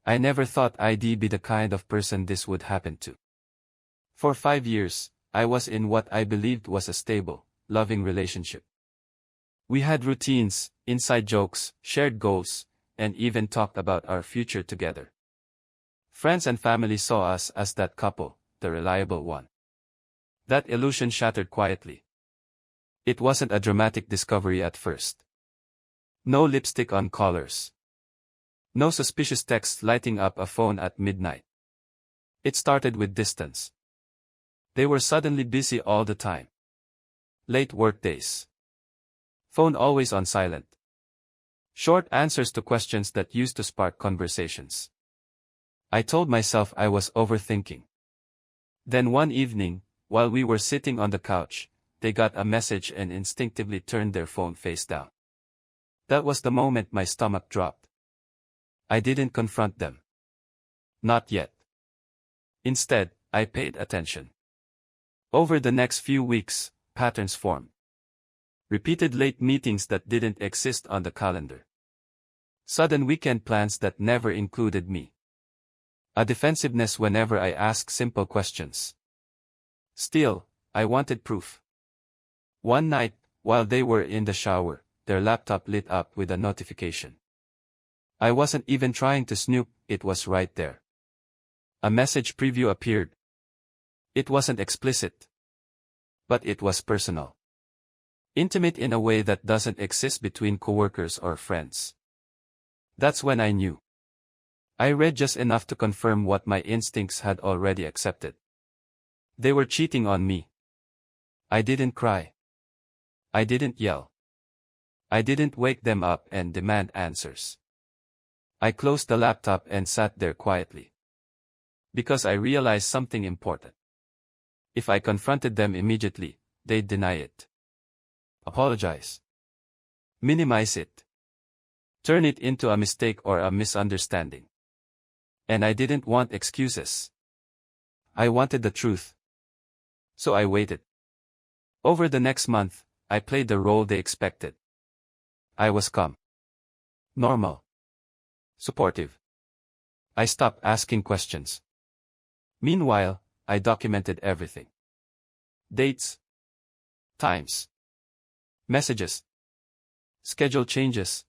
I never thought I'd be the kind of person this would happen to. For 5 years, I was in what I believed was a stable, loving relationship. We had routines, inside jokes, shared goals, and even talked about our future together. Friends and family saw us as that couple, the reliable one. That illusion shattered quietly. It wasn't a dramatic discovery at first. No lipstick on collars. No suspicious texts lighting up a phone at midnight. It started with distance. They were suddenly busy all the time. Late workdays. Phone always on silent. Short answers to questions that used to spark conversations. I told myself I was overthinking. Then one evening, while we were sitting on the couch, they got a message and instinctively turned their phone face down. That was the moment my stomach dropped. I didn't confront them. Not yet. Instead, I paid attention. Over the next few weeks, patterns formed. Repeated late meetings that didn't exist on the calendar. Sudden weekend plans that never included me. A defensiveness whenever I asked simple questions. Still, I wanted proof. One night, while they were in the shower, their laptop lit up with a notification. I wasn't even trying to snoop, it was right there. A message preview appeared. It wasn't explicit. But it was personal. Intimate in a way that doesn't exist between coworkers or friends. That's when I knew. I read just enough to confirm what my instincts had already accepted. They were cheating on me. I didn't cry. I didn't yell. I didn't wake them up and demand answers. I closed the laptop and sat there quietly. Because I realized something important. If I confronted them immediately, they'd deny it. Apologize. Minimize it. Turn it into a mistake or a misunderstanding. And I didn't want excuses. I wanted the truth. So I waited. Over the next month, I played the role they expected. I was calm. Normal. Supportive. I stopped asking questions. Meanwhile, I documented everything. Dates. Times. Messages. Schedule changes.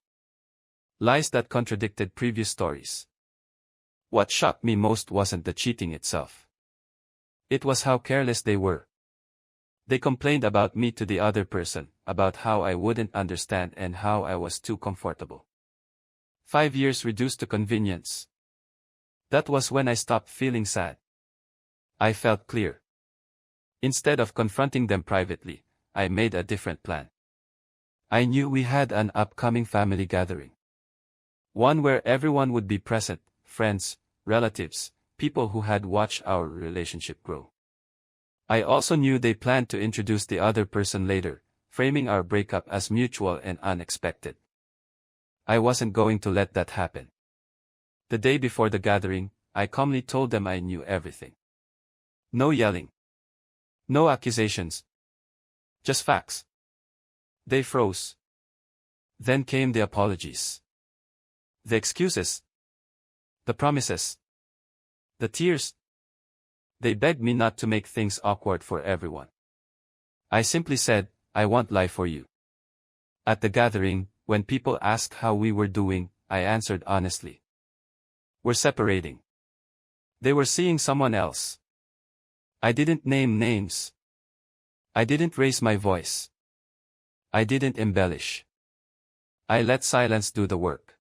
Lies that contradicted previous stories. What shocked me most wasn't the cheating itself. It was how careless they were. They complained about me to the other person, about how I wouldn't understand and how I was too comfortable. 5 years reduced to convenience. That was when I stopped feeling sad. I felt clear. Instead of confronting them privately, I made a different plan. I knew we had an upcoming family gathering. One where everyone would be present, friends, relatives, people who had watched our relationship grow. I also knew they planned to introduce the other person later, framing our breakup as mutual and unexpected. I wasn't going to let that happen. The day before the gathering, I calmly told them I knew everything. No yelling. No accusations. Just facts. They froze. Then came the apologies. The excuses. The promises. The tears. They begged me not to make things awkward for everyone. I simply said, I want life for you. At the gathering, when people asked how we were doing, I answered honestly. We're separating. They were seeing someone else. I didn't name names. I didn't raise my voice. I didn't embellish. I let silence do the work.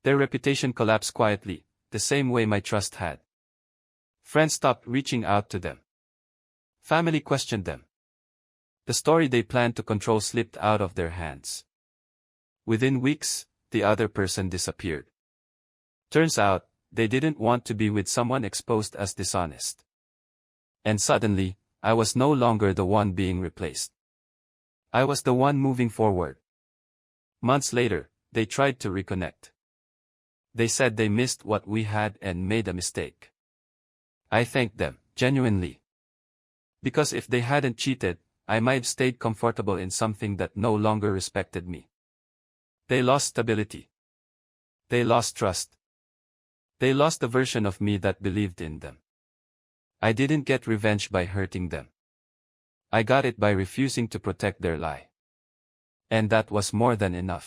Their reputation collapsed quietly, the same way my trust had. Friends stopped reaching out to them. Family questioned them. The story they planned to control slipped out of their hands. Within weeks, the other person disappeared. Turns out, they didn't want to be with someone exposed as dishonest. And suddenly, I was no longer the one being replaced. I was the one moving forward. Months later, they tried to reconnect. They said they missed what we had and made a mistake. I thanked them, genuinely. Because if they hadn't cheated, I might have stayed comfortable in something that no longer respected me. They lost stability. They lost trust. They lost the version of me that believed in them. I didn't get revenge by hurting them. I got it by refusing to protect their lie. And that was more than enough.